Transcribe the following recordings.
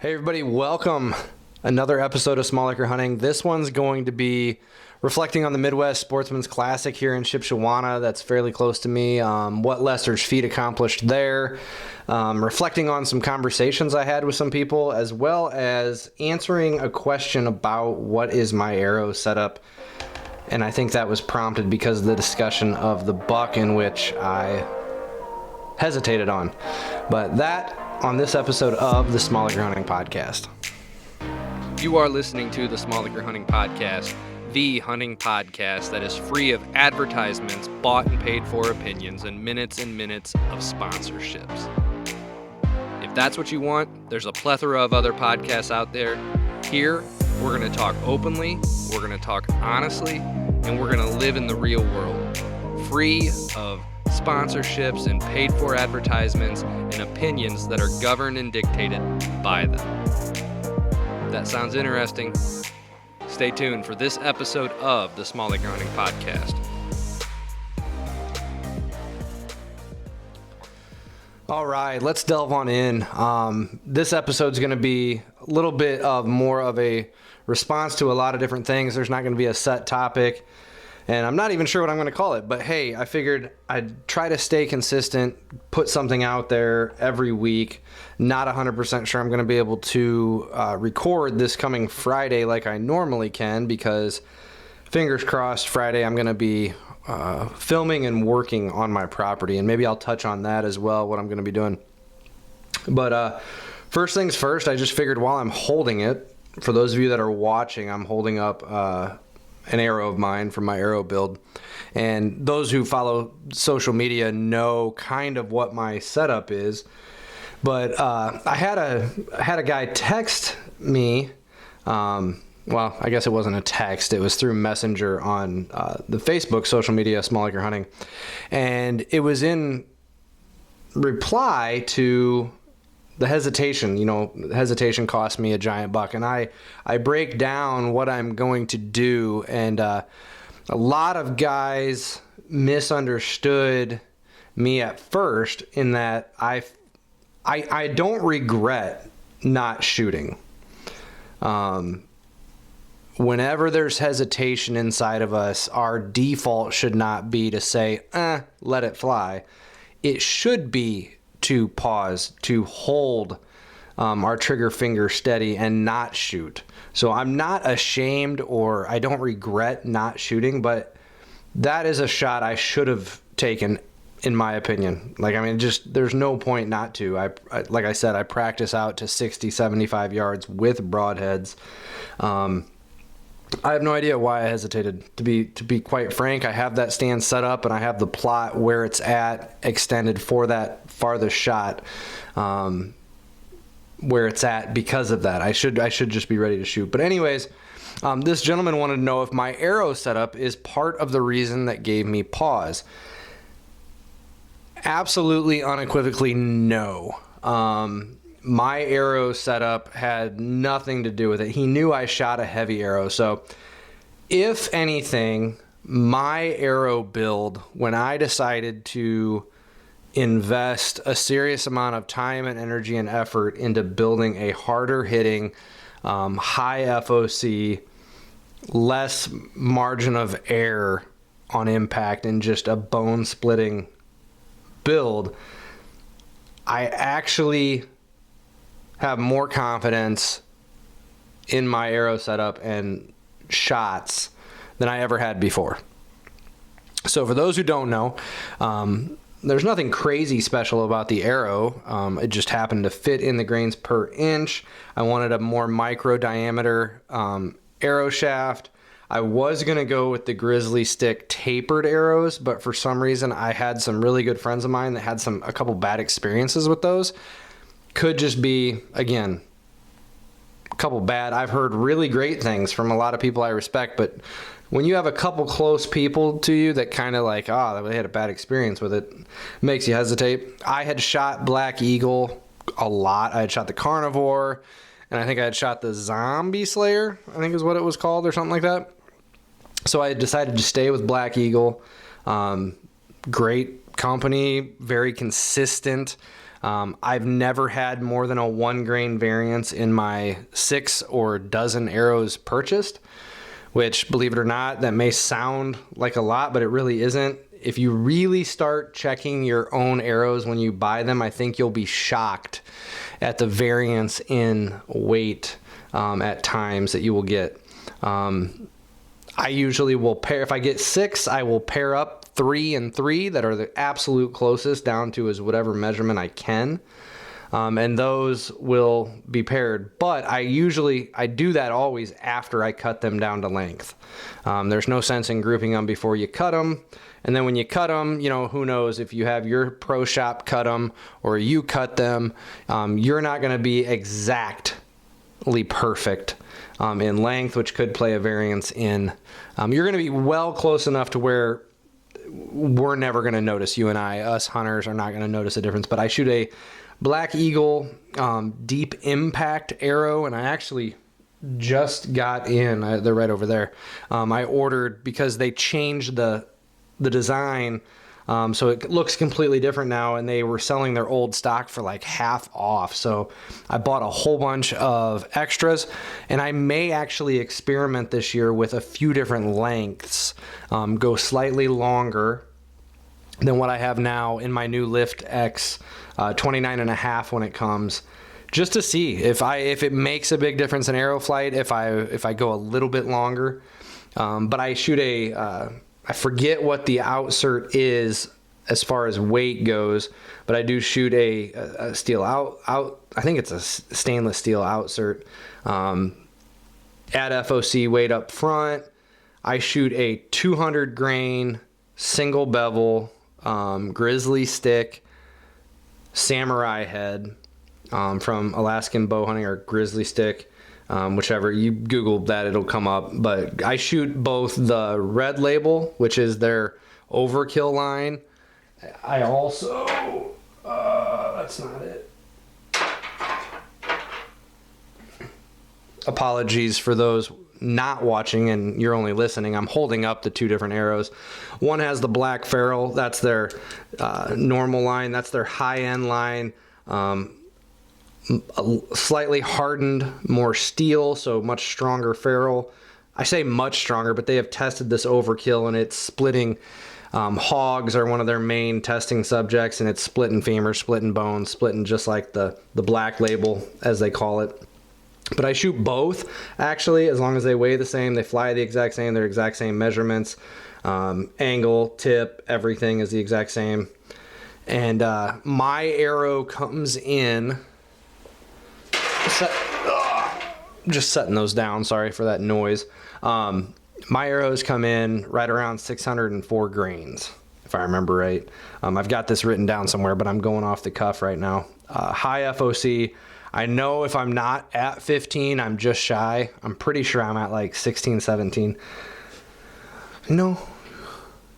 Hey everybody, welcome. Another episode of Small Acre Hunting. This one's going to be reflecting on the Midwest Sportsman's Classic here in Shipshewana. That's fairly close to me. What Lester's feat accomplished there. Reflecting on some conversations I had with some people, as well as answering a question about what is my arrow setup. And I think that was prompted because of the discussion of the buck in which I hesitated on. But that on this episode of the Small Acre Hunting Podcast. You are listening to the Small Acre Hunting Podcast, the hunting podcast that is free of advertisements, bought and paid for opinions, and minutes of sponsorships. If that's what you want, there's a plethora of other podcasts out there. Here, we're going to talk openly, we're going to talk honestly, and we're going to live in the real world, free of sponsorships and paid for advertisements and opinions that are governed and dictated by them. If that sounds interesting, stay tuned for this episode of the Small Acre Hunting Podcast. All right, let's delve on in. This episode's going to be a little bit of more of a response to a lot of different things. There's not going to be a set topic. And I'm not even sure what I'm going to call it, but hey, I figured I'd try to stay consistent, put something out there every week. Not 100% sure I'm going to be able to record this coming Friday like I normally can, because fingers crossed Friday I'm going to be filming and working on my property, and maybe I'll touch on that as well, what I'm going to be doing. But first things first, I just figured while I'm holding it, for those of you that are watching, I'm holding up an arrow of mine from my arrow build, and those who follow social media know kind of what my setup is. But I had a guy text me. Well, I guess it wasn't a text, it was through Messenger on the Facebook social media, Small Acre Hunting, and it was in reply to the hesitation. Hesitation cost me a giant buck, and I break down what I'm going to do, and a lot of guys misunderstood me at first in that I don't regret not shooting. Whenever there's hesitation inside of us, our default should not be to say, let it fly. It should be to pause, to hold our trigger finger steady and not shoot. So I'm not ashamed, or I don't regret not shooting, but that is a shot I should have taken, in my opinion. There's no point not to. I like I said, I practice out to 60, 75 yards with broadheads. I have no idea why I hesitated. To be quite frank, I have that stand set up and I have the plot where it's at extended for that farthest shot, where it's at because of that. I should just be ready to shoot. But anyways, this gentleman wanted to know if my arrow setup is part of the reason that gave me pause. Absolutely, unequivocally, no. My arrow setup had nothing to do with it. He knew I shot a heavy arrow. So if anything, my arrow build, when I decided to invest a serious amount of time and energy and effort into building a harder hitting, high FOC, less margin of error on impact, and just a bone splitting build, I actually have more confidence in my arrow setup and shots than I ever had before. So for those who don't know, there's nothing crazy special about the arrow. It just happened to fit in the grains per inch. I wanted a more micro diameter arrow shaft. I was going to go with the Grizzly Stick tapered arrows, but for some reason I had some really good friends of mine that had a couple bad experiences with those. Could just be, again, a couple bad. I've heard really great things from a lot of people I respect, but when you have a couple close people to you that kind of like, they had a bad experience with it, makes you hesitate. I had shot Black Eagle a lot. I had shot the Carnivore, and I think I had shot the Zombie Slayer, I think is what it was called, or something like that. So I decided to stay with Black Eagle. Great company, very consistent. I've never had more than a 1 grain variance in my 6 or dozen arrows purchased, which, believe it or not, that may sound like a lot, but it really isn't. If you really start checking your own arrows when you buy them, I think you'll be shocked at the variance in weight at times that you will get. I usually will pair, if I get 6, I will pair up 3 and 3 that are the absolute closest down to as whatever measurement I can. And those will be paired. But I do that always after I cut them down to length. There's no sense in grouping them before you cut them. And then when you cut them, who knows if you have your pro shop cut them or you cut them, you're not going to be exactly perfect in length, which could play a variance in. You're going to be well close enough to where we're never going to notice. You and us hunters are not going to notice a difference. But I shoot a Black Eagle deep impact arrow, and I actually just got in. They're right over there. I ordered because they changed the design, so it looks completely different now, and they were selling their old stock for like half off. So I bought a whole bunch of extras, and I may actually experiment this year with a few different lengths, go slightly longer than what I have now in my new Lift X 29.5 when it comes, just to see if it makes a big difference in arrow flight if I go a little bit longer. But I shoot I forget what the outsert is as far as weight goes, but I do shoot a steel out. I think it's a stainless steel outsert. At FOC weight up front, I shoot a 200 grain single bevel grizzly stick samurai head from Alaskan bow hunting, or grizzly stick. Whichever you Google that, it'll come up. But I shoot both the Red Label, which is their overkill line. I also, that's not it. Apologies for those not watching and you're only listening. I'm holding up the 2 different arrows. One has the Black Ferrule. That's their normal line. That's their high-end line. A slightly hardened, more steel, so much stronger ferrule. I say much stronger, but they have tested this overkill, and it's splitting. Hogs are one of their main testing subjects, and it's splitting femurs, splitting bones, splitting just like the Black Label, as they call it. But I shoot both, actually, as long as they weigh the same, they fly the exact same, they're exact same measurements, angle, tip, everything is the exact same. And my arrow comes in. Just setting those down, sorry for that noise. My arrows come in right around 604 grains, if I remember right. I've got this written down somewhere, but I'm going off the cuff right now. High FOC, I know if I'm not at 15, I'm just shy. I'm pretty sure I'm at like 16, 17. No,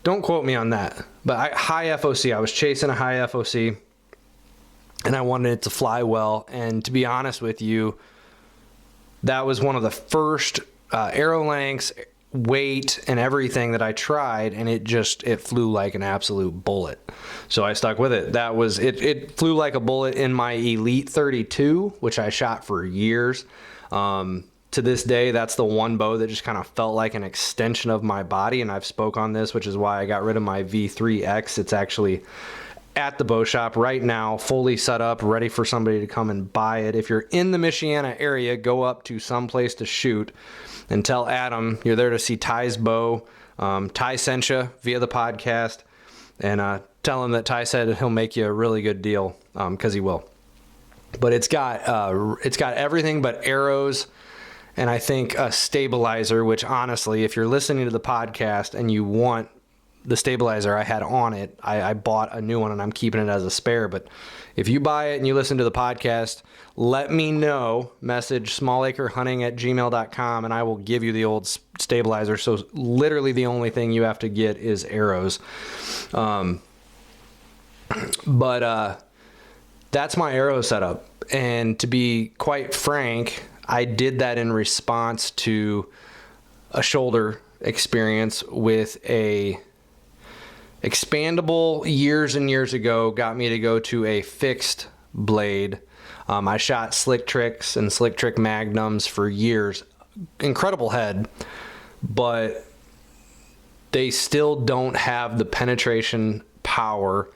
don't quote me on that. But high FOC, I was chasing a high FOC, and I wanted it to fly well. And to be honest with you, that was one of the first arrow lengths, weight, and everything that I tried, and it flew like an absolute bullet. So I stuck with it. It flew like a bullet in my Elite 32, which I shot for years. To this day, that's the one bow that just kind of felt like an extension of my body, and I've spoke on this, which is why I got rid of my V3X. It's actually at the bow shop right now, fully set up, ready for somebody to come and buy it. If you're in the Michiana area, go up to some place to shoot and tell Adam you're there to see Ty's bow. Ty sent you via the podcast, and tell him that Ty said he'll make you a really good deal, because he will. But it's got everything but arrows, and I think a stabilizer, which honestly, if you're listening to the podcast and you want the stabilizer I had on it, I bought a new one and I'm keeping it as a spare. But if you buy it and you listen to the podcast, let me know. Message smallacrehunting@gmail.com and I will give you the old stabilizer. So literally the only thing you have to get is arrows. But that's my arrow setup. And to be quite frank, I did that in response to a shoulder experience with a expandable years and years ago, got me to go to a fixed blade. I shot Slick Tricks and Slick Trick Magnums for years. Incredible head, but they still don't have the penetration power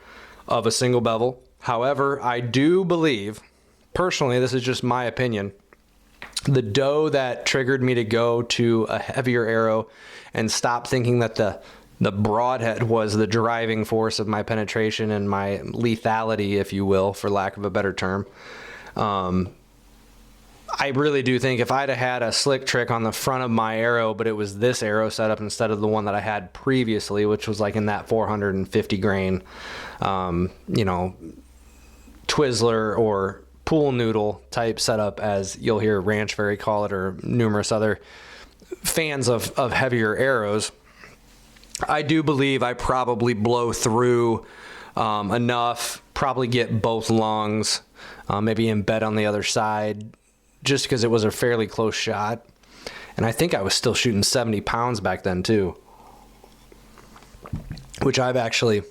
of a single bevel. However, I do believe, personally, this is just my opinion, the doe that triggered me to go to a heavier arrow and stop thinking that the broadhead was the driving force of my penetration and my lethality, if you will, for lack of a better term. I really do think if I'd have had a Slick Trick on the front of my arrow, but it was this arrow setup instead of the one that I had previously, which was like in that 450 grain, Twizzler or pool noodle type setup, as you'll hear Ranch Fairy call it, or numerous other fans of heavier arrows. I do believe I probably blow through enough, probably get both lungs, maybe embed on the other side, just because it was a fairly close shot. And I think I was still shooting 70 pounds back then too, which I've actually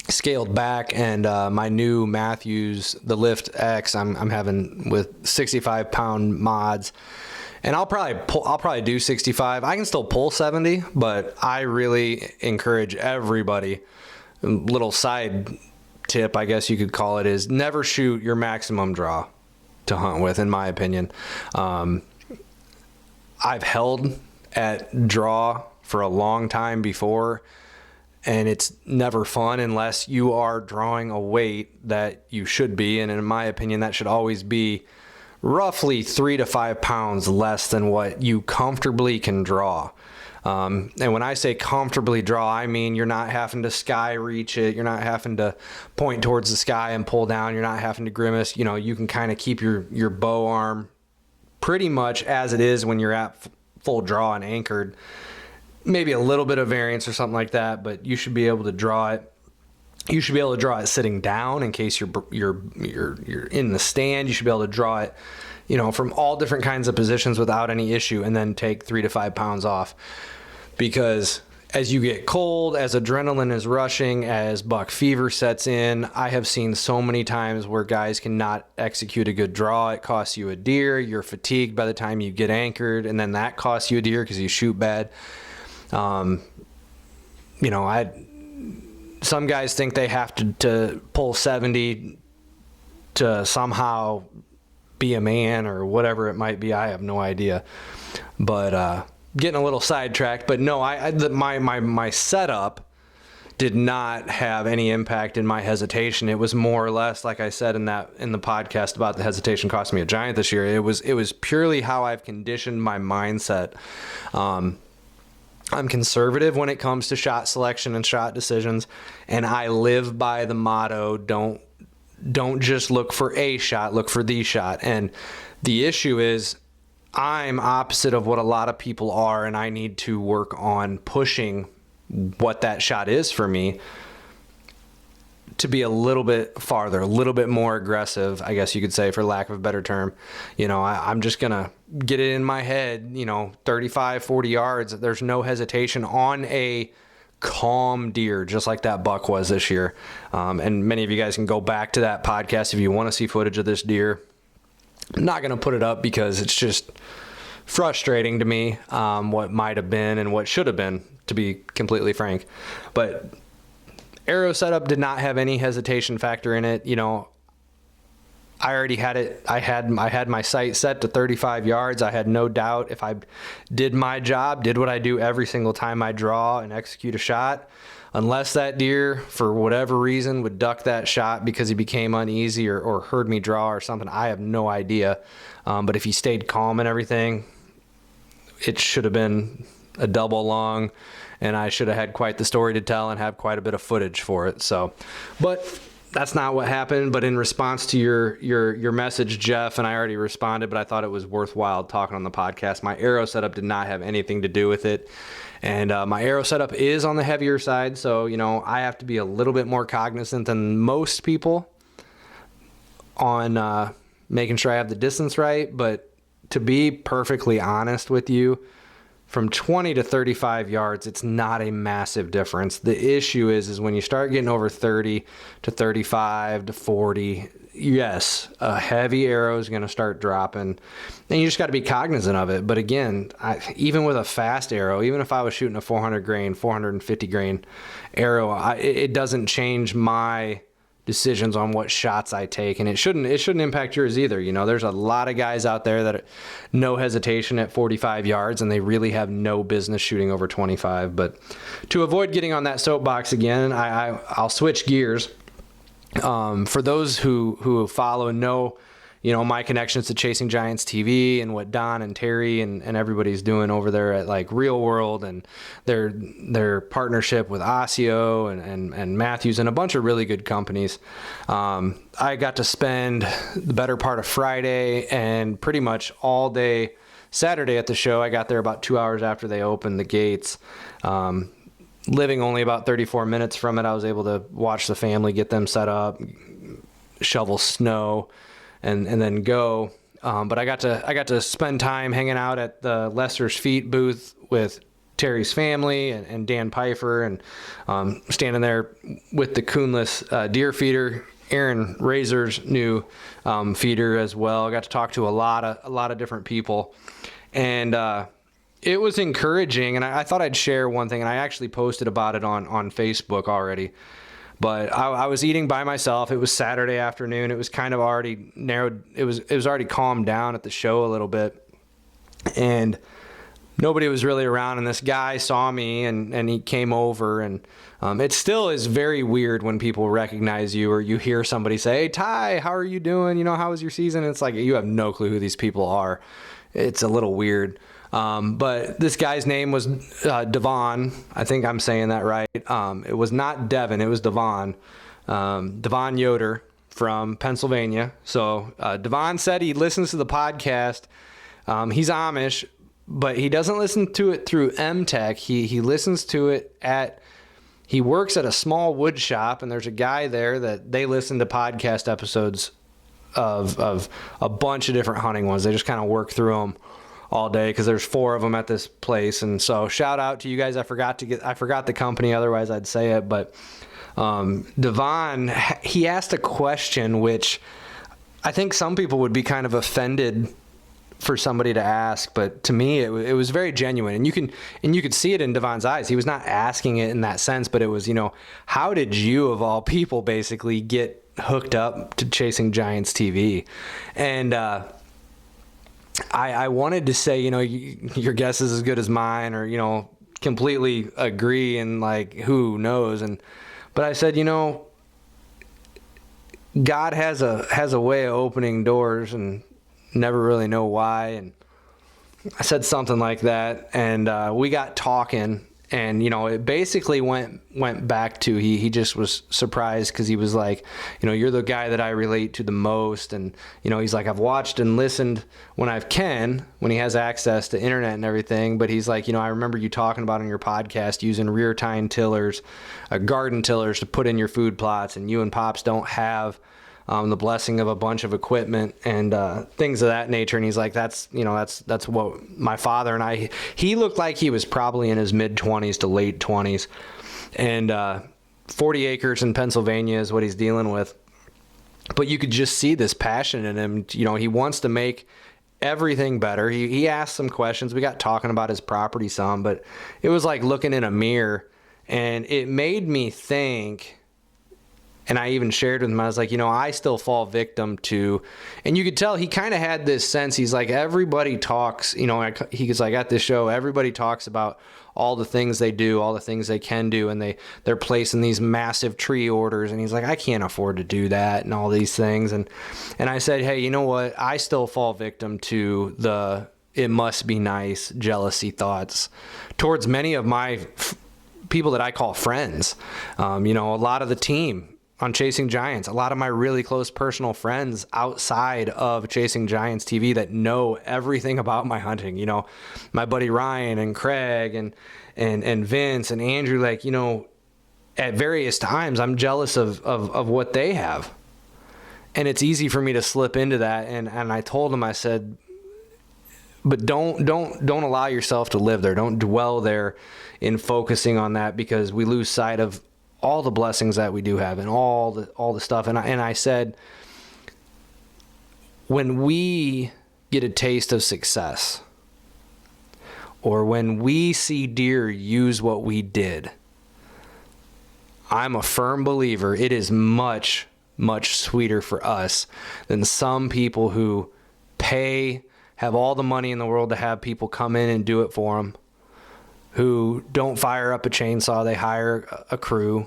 scaled back. And my new Matthews, the Lift X, I'm having with 65 pound mods, and I'll probably do 65. I can still pull 70, but I really encourage everybody, little side tip, I guess you could call it, is never shoot your maximum draw to hunt with, in my opinion. I've held at draw for a long time before, and it's never fun unless you are drawing a weight that you should be, and in my opinion that should always be roughly 3 to 5 pounds less than what you comfortably can draw. And when I say comfortably draw, I mean you're not having to sky reach it, you're not having to point towards the sky and pull down, you're not having to grimace. You can kind of keep your bow arm pretty much as it is when you're at full draw and anchored. Maybe a little bit of variance or something like that, but you should be able to draw it. You should be able to draw it sitting down in case you're in the stand. You should be able to draw it, from all different kinds of positions without any issue, and then take 3 to 5 pounds off. Because as you get cold, as adrenaline is rushing, as buck fever sets in, I have seen so many times where guys cannot execute a good draw. It costs you a deer. You're fatigued by the time you get anchored, and then that costs you a deer because you shoot bad. Some guys think they have to pull 70 to somehow be a man or whatever it might be. I have no idea, but getting a little sidetracked. But no, my setup did not have any impact in my hesitation. It was more or less, like I said in the podcast about the hesitation costing me a giant this year. It was purely how I've conditioned my mindset. I'm conservative when it comes to shot selection and shot decisions, and I live by the motto, don't just look for a shot, look for the shot. And the issue is I'm opposite of what a lot of people are, and I need to work on pushing what that shot is for me to be a little bit farther, a little bit more aggressive, I guess you could say, for lack of a better term. I'm just going to get it in my head, 35, 40 yards. There's no hesitation on a calm deer, just like that buck was this year. And many of you guys can go back to that podcast if you want to see footage of this deer. I'm not going to put it up because it's just frustrating to me, what might have been and what should have been, to be completely frank. But arrow setup did not have any hesitation factor in it. I already had it. I had my sight set to 35 yards. I had no doubt if I did my job, did what I do every single time I draw and execute a shot, unless that deer, for whatever reason, would duck that shot because he became uneasy or heard me draw or something. I have no idea. But if he stayed calm and everything, it should have been a double lung, and I should have had quite the story to tell and have quite a bit of footage for it. So, but that's not what happened. But in response to your message, Jeff, and I already responded, but I thought it was worthwhile talking on the podcast. My arrow setup did not have anything to do with it. And my arrow setup is on the heavier side. So, I have to be a little bit more cognizant than most people on making sure I have the distance right. But to be perfectly honest with you, from 20 to 35 yards, it's not a massive difference. The issue is when you start getting over 30 to 35 to 40, yes, a heavy arrow is going to start dropping, and you just got to be cognizant of it. But again, even with a fast arrow, even if I was shooting a 400 grain, 450 grain arrow, it doesn't change my decisions on what shots I take, and it shouldn't impact yours either. You know, there's a lot of guys out there that no hesitation at 45 yards, and they really have no business shooting over 25. But to avoid getting on that soapbox again, I'll switch gears. For those who follow and know, you know, my connections to Chasing Giants TV and what Don and Terry and everybody's doing over there at like Real World, and their partnership with Osseo and Matthews and a bunch of really good companies. I got to spend the better part of Friday and pretty much all day Saturday at the show. I got there about 2 hours after they opened the gates. Living only about 34 minutes from it, I was able to watch the family, get them set up, shovel snow, and then go. But I got to spend time hanging out at the Lester's Feet booth with Terry's family and Dan Pfeiffer, and standing there with the coonless deer feeder, Aaron Razor's new feeder as well. I got to talk to a lot of different people, and it was encouraging. And I thought I'd share one thing, and I actually posted about it on Facebook already. But I was eating by myself. It was Saturday afternoon. It was kind of already narrowed. It was already calmed down at the show a little bit, and nobody was really around. And this guy saw me, and he came over. And it still is very weird when people recognize you, or you hear somebody say, "Hey, Ty, how are you doing? You know, how was your season?" It's like you have no clue who these people are. It's a little weird. But this guy's name was Devon. I think I'm saying that right. It was not Devin. It was Devon. Devon Yoder from Pennsylvania. So Devon said he listens to the podcast. He's Amish, but he doesn't listen to it through MTech. He listens to it he works at a small wood shop, and there's a guy there that they listen to podcast episodes of a bunch of different hunting ones. They just kind of work through them all day because there's 4 of them at this place. And so shout out to you guys. I forgot the company, otherwise I'd say it. But Devon, he asked a question which I think some people would be kind of offended for somebody to ask, but to me it was very genuine, and you could see it in Devon's eyes. He was not asking it in that sense, but it was, you know, how did you of all people basically get hooked up to Chasing Giants TV? And I wanted to say, you know, your guess is as good as mine, or, you know, completely agree, and like, who knows? But I said, you know, God has a way of opening doors, and never really know why. And I said something like that, and we got talking. And, you know, it basically went back to he just was surprised because he was like, you know, you're the guy that I relate to the most. And, you know, he's like, I've watched and listened when he has access to internet and everything. But he's like, you know, I remember you talking about on your podcast using rear tine tillers, garden tillers to put in your food plots. And you and Pops don't have the blessing of a bunch of equipment and things of that nature. And he's like, that's what my father and I, he looked like he was probably in his mid-20s to late 20s. And 40 acres in Pennsylvania is what he's dealing with. But you could just see this passion in him. You know, he wants to make everything better. He asked some questions. We got talking about his property some, but it was like looking in a mirror. And it made me think... And I even shared with him, I was like, you know, I still fall victim to, and you could tell he kind of had this sense. He's like, everybody talks, you know, he's like, at this show, everybody talks about all the things they do, all the things they can do, and they're placing these massive tree orders. And he's like, I can't afford to do that and all these things. And I said, hey, you know what? I still fall victim to the it must be nice jealousy thoughts towards many of my people that I call friends. You know, a lot of the team on Chasing Giants, a lot of my really close personal friends outside of Chasing Giants TV that know everything about my hunting. You know, my buddy Ryan and Craig and Vince and Andrew, like, you know, at various times I'm jealous of what they have. And it's easy for me to slip into that. And I told him, I said, but don't allow yourself to live there. Don't dwell there in focusing on that, because we lose sight of all the blessings that we do have and all the stuff. And I said, when we get a taste of success, or when we see deer use what we did, I'm a firm believer it is much, much sweeter for us than some people who have all the money in the world to have people come in and do it for them, who don't fire up a chainsaw, they hire a crew,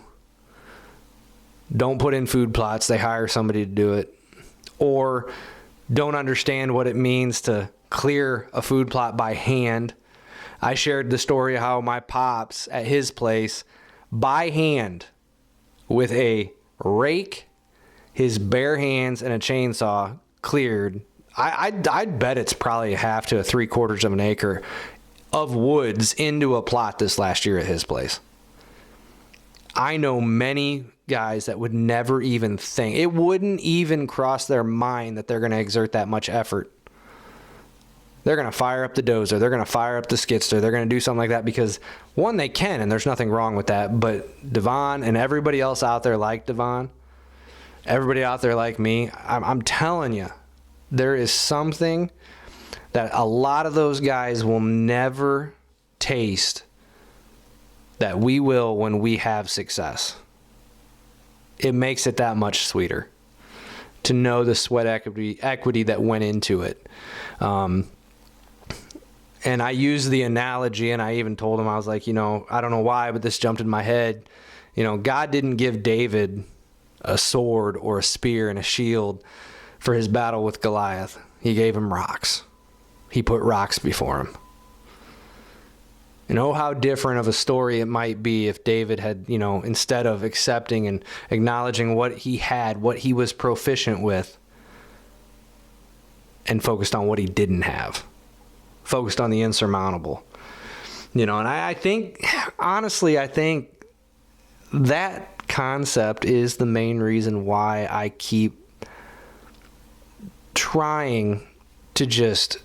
don't put in food plots, they hire somebody to do it, or don't understand what it means to clear a food plot by hand. I shared the story of how my pops at his place, by hand, with a rake, his bare hands, and a chainsaw, cleared. I'd bet it's probably 1/2 to 3/4 of an acre of woods into a plot this last year at his place. I know many guys that would never even think, it wouldn't even cross their mind that they're going to exert that much effort. They're going to fire up the dozer. They're going to fire up the skidster. They're going to do something like that because, one, they can, and there's nothing wrong with that. But Devon and everybody else out there like Devon, everybody out there like me, I'm telling you, there is something that a lot of those guys will never taste that we will when we have success. It makes it that much sweeter to know the sweat equity that went into it. And I used the analogy, and I even told him, I was like, I don't know why, but this jumped in my head. God didn't give David a sword or a spear and a shield for his battle with Goliath. He gave him rocks. He put rocks before him. How different of a story it might be if David had, instead of accepting and acknowledging what he had, what he was proficient with, and focused on what he didn't have. Focused on the insurmountable. And I think, honestly, that concept is the main reason why I keep trying to just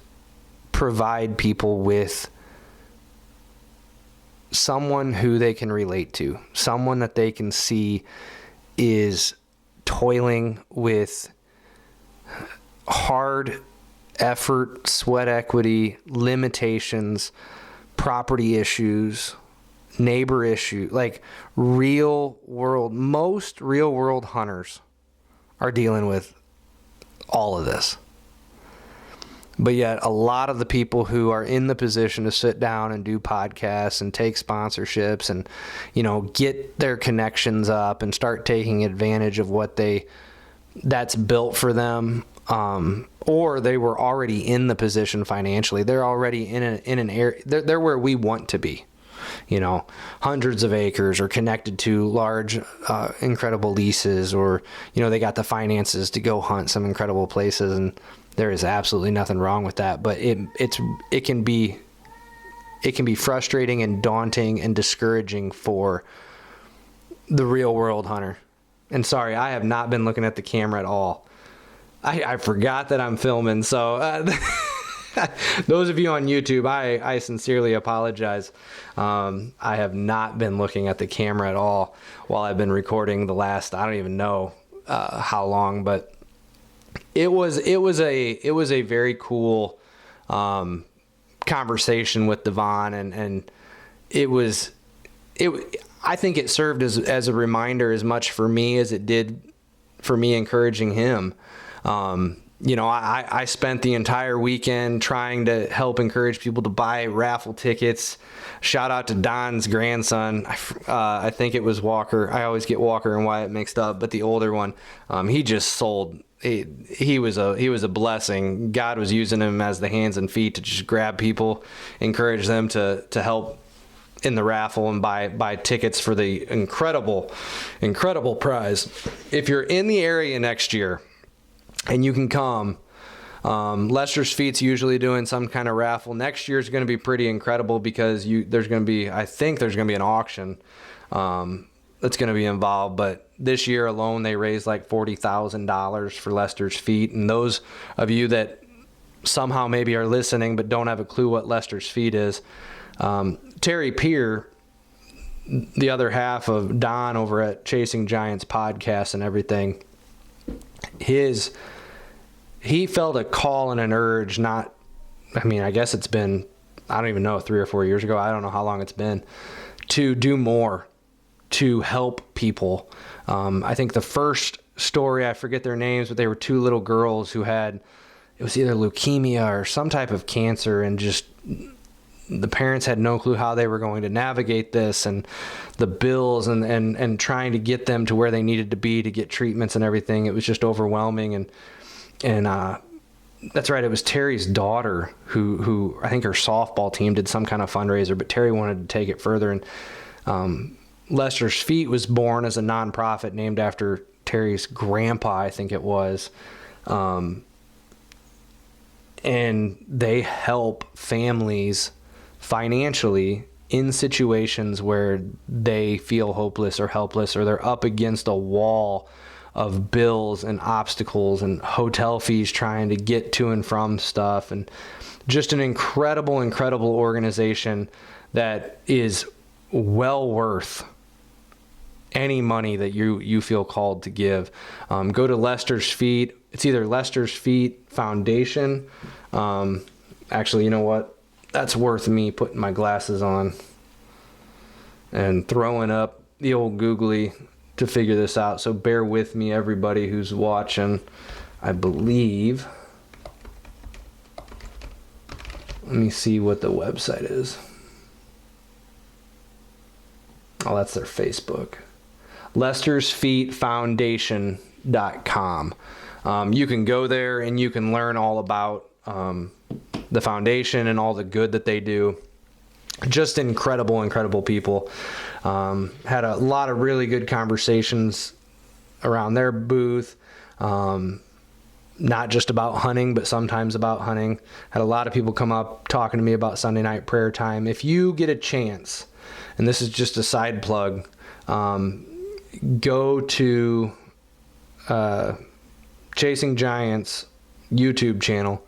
provide people with someone who they can relate to, someone that they can see is toiling with hard effort, sweat equity, limitations, property issues, neighbor issue, like most real world hunters are dealing with all of this. But yet a lot of the people who are in the position to sit down and do podcasts and take sponsorships and, get their connections up and start taking advantage of that's built for them, or they were already in the position financially. They're already in an area. They're where we want to be, hundreds of acres, or connected to large, incredible leases, or, they got the finances to go hunt some incredible places. And there is absolutely nothing wrong with that. But it can be frustrating and daunting and discouraging for the real world hunter. And sorry, I have not been looking at the camera at all. I forgot that I'm filming, so those of you on YouTube, I sincerely apologize. I have not been looking at the camera at all while I've been recording the last, I don't even know how long, but it was a very cool conversation with Devon, and I think it served as a reminder as much for me as it did for me encouraging him. I spent the entire weekend trying to help encourage people to buy raffle tickets. Shout out to Don's grandson. I think it was Walker. I always get Walker and Wyatt mixed up, but the older one, he just sold. He was a blessing. God was using him as the hands and feet to just grab people, encourage them to help in the raffle and buy tickets for the incredible prize. If you're in the area next year and you can come, Lester's Feet's usually doing some kind of raffle. Next year is going to be pretty incredible because there's going to be an auction that's going to be involved. But this year alone, they raised like $40,000 for Lester's Feet. And those of you that somehow maybe are listening but don't have a clue what Lester's Feet is, Terry Peer, the other half of Don over at Chasing Giants podcast and everything, his he felt a call and an urge, I guess it's been, I don't even know, 3 or 4 years ago. I don't know how long it's been, to do more to help people. I think the first story, I forget their names, but they were 2 little girls who had, it was either leukemia or some type of cancer, and just the parents had no clue how they were going to navigate this, and the bills and trying to get them to where they needed to be to get treatments and everything. It was just overwhelming. And that's right. It was Terry's daughter who I think her softball team did some kind of fundraiser, but Terry wanted to take it further. And Lester's Feet was born as a nonprofit named after Terry's grandpa, I think it was. And they help families financially in situations where they feel hopeless or helpless, or they're up against a wall of bills and obstacles and hotel fees trying to get to and from stuff. And just an incredible organization that is well worth any money that you feel called to give. Go to Lester's Feet. It's either Lester's Feet Foundation. Actually, you know what? That's worth me putting my glasses on and throwing up the old googly to figure this out. So bear with me, everybody who's watching. I believe, let me see what the website is. Oh, that's their Facebook. LestersFeetFoundation.com. You can go there and you can learn all about the foundation and all the good that they do. Just incredible people. Had a lot of really good conversations around their booth. Not just about hunting, but sometimes about hunting. Had a lot of people come up talking to me about Sunday night prayer time. If you get a chance, and this is just a side plug, go to Chasing Giants YouTube channel.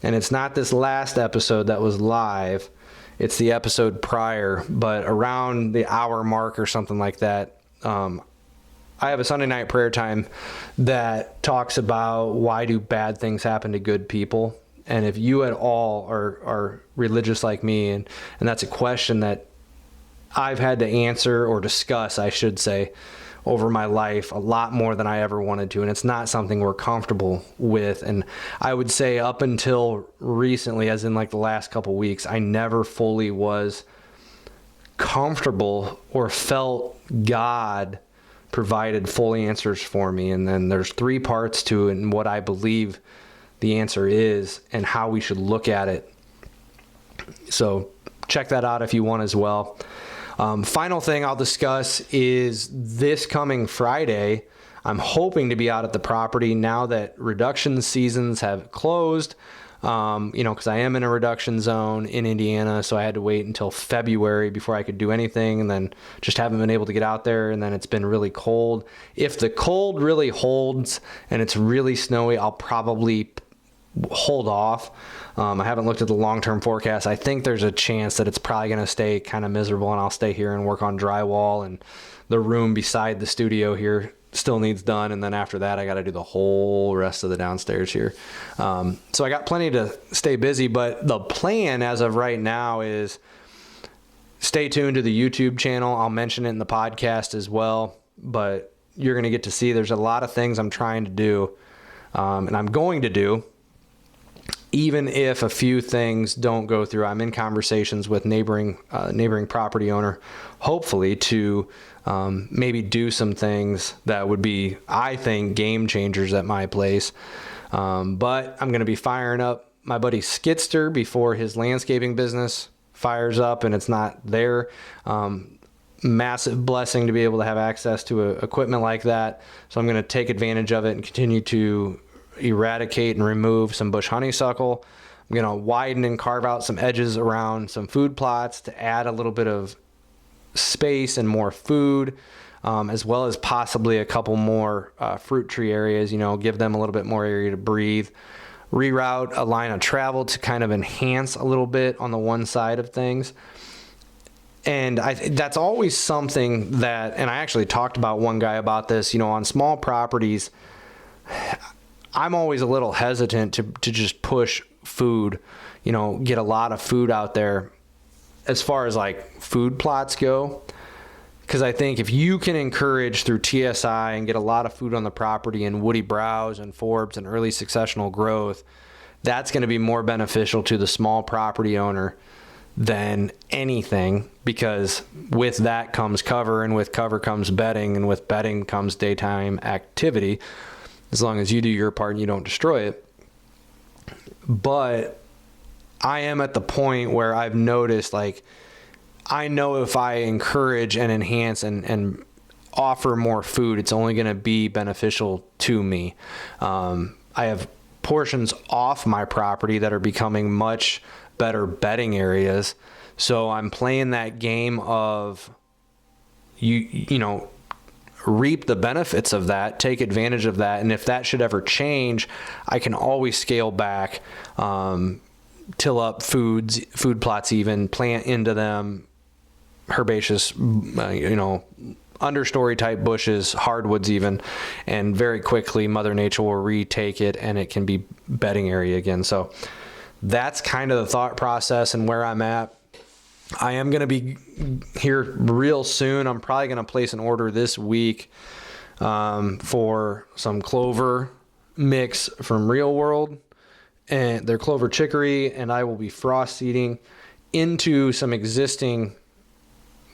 And it's not this last episode that was live. It's the episode prior, but around the hour mark or something like that, I have a Sunday night prayer time that talks about why do bad things happen to good people. And if you at all are religious like me, and that's a question that I've had to answer or discuss, I should say, over my life a lot more than I ever wanted to. And it's not something we're comfortable with. And I would say up until recently, as in like the last couple weeks, I never fully was comfortable or felt God provided full answers for me. And then there's 3 parts to it, and what I believe the answer is and how we should look at it. So check that out if you want as well. Final thing I'll discuss is this coming Friday. I'm hoping to be out at the property now that reduction seasons have closed, because I am in a reduction zone in Indiana, so I had to wait until February before I could do anything, and then just haven't been able to get out there, and then it's been really cold. If the cold really holds and it's really snowy, I'll probably hold off. I haven't looked at the long-term forecast. I think there's a chance that it's probably going to stay kind of miserable, and I'll stay here and work on drywall, and the room beside the studio here still needs done. And then after that, I got to do the whole rest of the downstairs here. So I got plenty to stay busy, but the plan as of right now is stay tuned to the YouTube channel. I'll mention it in the podcast as well, but you're going to get to see there's a lot of things I'm trying to do, and I'm going to do. Even if a few things don't go through, I'm in conversations with neighboring property owner, hopefully to maybe do some things that would be, I think, game changers at my place. But I'm going to be firing up my buddy Skidster before his landscaping business fires up and it's not there. Massive blessing to be able to have access to equipment like that. So I'm going to take advantage of it and continue to eradicate and remove some bush honeysuckle. I'm going to widen and carve out some edges around some food plots to add a little bit of space and more food, as well as possibly a couple more fruit tree areas, give them a little bit more area to breathe. Reroute a line of travel to kind of enhance a little bit on the one side of things. And that's always something that, and I actually talked about one guy about this, on small properties, I'm always a little hesitant to just push food, get a lot of food out there as far as like food plots go. Because I think if you can encourage through TSI and get a lot of food on the property and woody browse and forbs and early successional growth, that's going to be more beneficial to the small property owner than anything, because with that comes cover, and with cover comes bedding, and with bedding comes daytime activity, as long as you do your part and you don't destroy it. But I am at the point where I've noticed, like, I know if I encourage and enhance and offer more food, it's only going to be beneficial to me. I have portions off my property that are becoming much better bedding areas. So I'm playing that game of reap the benefits of that, take advantage of that. And if that should ever change, I can always scale back, till up food plots, even plant into them herbaceous, understory type bushes, hardwoods even, and very quickly Mother Nature will retake it and it can be bedding area again. So that's kind of the thought process and where I'm at. I am going to be here real soon. I'm probably going to place an order this week for some clover mix from Real World, and their clover chicory, and I will be frost seeding into some existing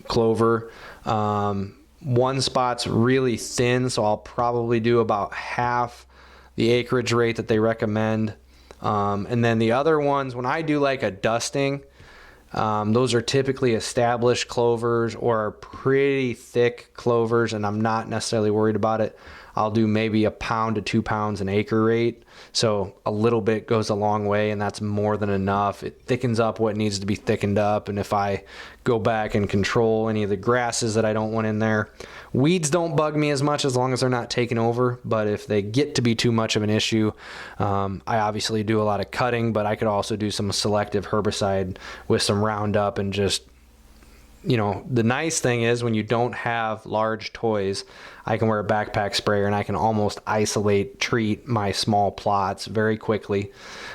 clover. One spot's really thin, so I'll probably do about half the acreage rate that they recommend. And then the other ones, when I do like a dusting, those are typically established clovers or pretty thick clovers, and I'm not necessarily worried about it. I'll do maybe 1 pound to 2 pounds an acre rate. So a little bit goes a long way, and that's more than enough. It thickens up what needs to be thickened up. And if I go back and control any of the grasses that I don't want in there, weeds don't bug me as much as long as they're not taking over. But if they get to be too much of an issue, I obviously do a lot of cutting, but I could also do some selective herbicide with some Roundup. And just, the nice thing is when you don't have large toys, I can wear a backpack sprayer and I can almost treat my small plots very quickly.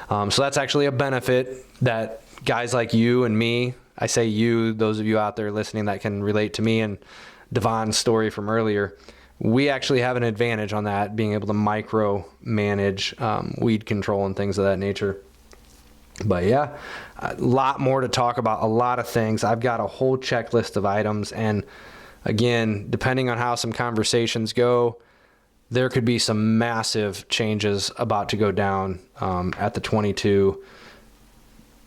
So that's actually a benefit that guys like you and me, I say you, those of you out there listening that can relate to me and Devon's story from earlier, we actually have an advantage on that, being able to micro manage weed control and things of that nature. But yeah, a lot more to talk about, a lot of things. I've got a whole checklist of items, and again, depending on how some conversations go, there could be some massive changes about to go down at the 22,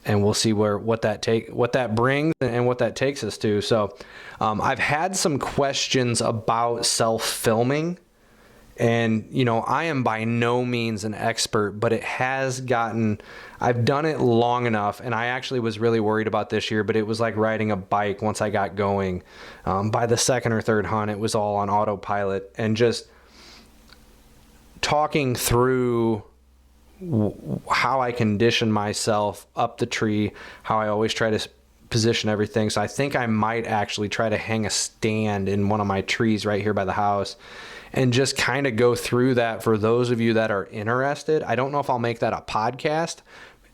and we'll see what that brings and what that takes us to. So I've had some questions about self-filming, and I am by no means an expert, but I've done it long enough, and I actually was really worried about this year, but it was like riding a bike once I got going. By the second or third hunt, it was all on autopilot, and just talking through how I condition myself up the tree, how I always try to position everything. So I think I might actually try to hang a stand in one of my trees right here by the house and just kind of go through that for those of you that are interested. I don't know if I'll make that a podcast.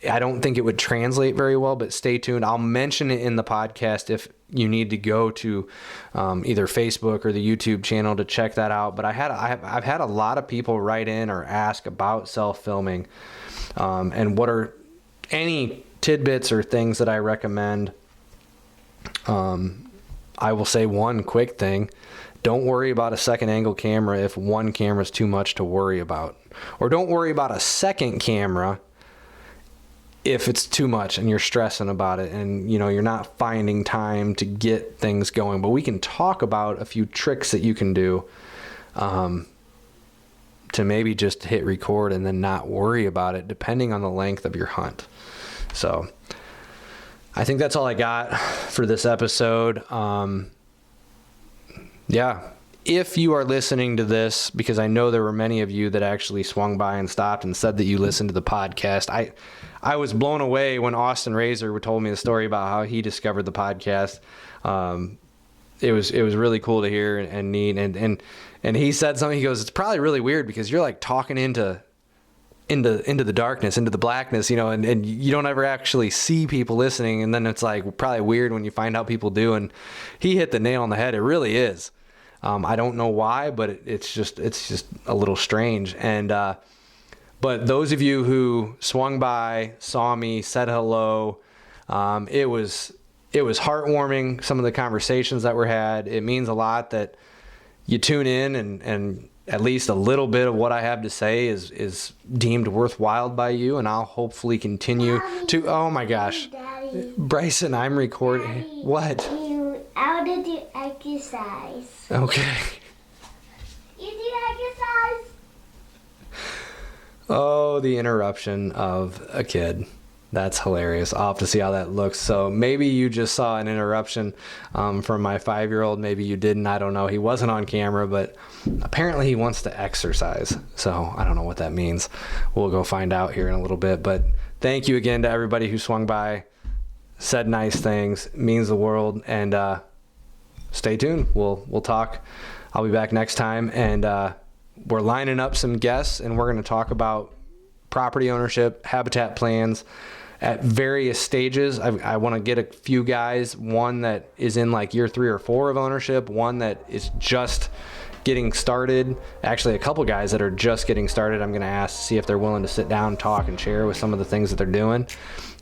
I don't think it would translate very well, but stay tuned. I'll mention it in the podcast if you need to go to either Facebook or the YouTube channel to check that out. But I've had a lot of people write in or ask about self-filming, and what are any tidbits or things that I recommend. I will say one quick thing. Don't worry about a second angle camera if one camera is too much to worry about. Or don't worry about a second camera if it's too much and you're stressing about it and you're not finding time to get things going. But we can talk about a few tricks that you can do to maybe just hit record and then not worry about it depending on the length of your hunt. So I think that's all I got for this episode. Yeah, if you are listening to this, because I know there were many of you that actually swung by and stopped and said that you listened to the podcast. I was blown away when Austin Razor told me the story about how he discovered the podcast. It was really cool to hear and neat. And he said something. He goes, "It's probably really weird because you're like talking into into the darkness, into the blackness, you know, and you don't ever actually see people listening. And then it's like probably weird when you find out people do. And he hit the nail on the head. It really is. I don't know why, but it's just a little strange. And, but those of you who swung by, saw me, said hello, it was heartwarming. Some of the conversations that were had, it means a lot that you tune in and at least a little bit of what I have to say is deemed worthwhile by you, and I'll hopefully continue to. Oh my gosh, Daddy, Bryson, I'm recording. Daddy, What? How did you exercise? Okay. You do exercise? Oh, the interruption of a kid. That's hilarious. I'll have to see how that looks. So maybe you just saw an interruption from my 5-year-old. Maybe you didn't. I don't know. He wasn't on camera, but apparently he wants to exercise. So I don't know what that means. We'll go find out here in a little bit. But thank you again to everybody who swung by, said nice things. It means the world. And stay tuned. We'll talk. I'll be back next time. And we're lining up some guests, and we're going to talk about property ownership, habitat plans at various stages. I want to get a few guys, one that is in like year 3 or 4 of ownership, one that is just getting started. Actually, a couple guys that are just getting started. I'm going to ask to see if they're willing to sit down, talk, and share with some of the things that they're doing.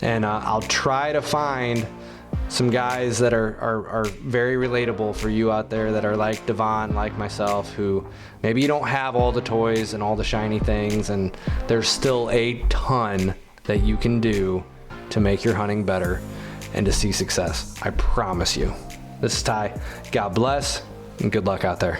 And I'll try to find some guys that are very relatable for you out there that are like Devon, like myself, who maybe you don't have all the toys and all the shiny things, and there's still a ton that you can do to make your hunting better and to see success. I promise you. This is Ty. God bless and good luck out there.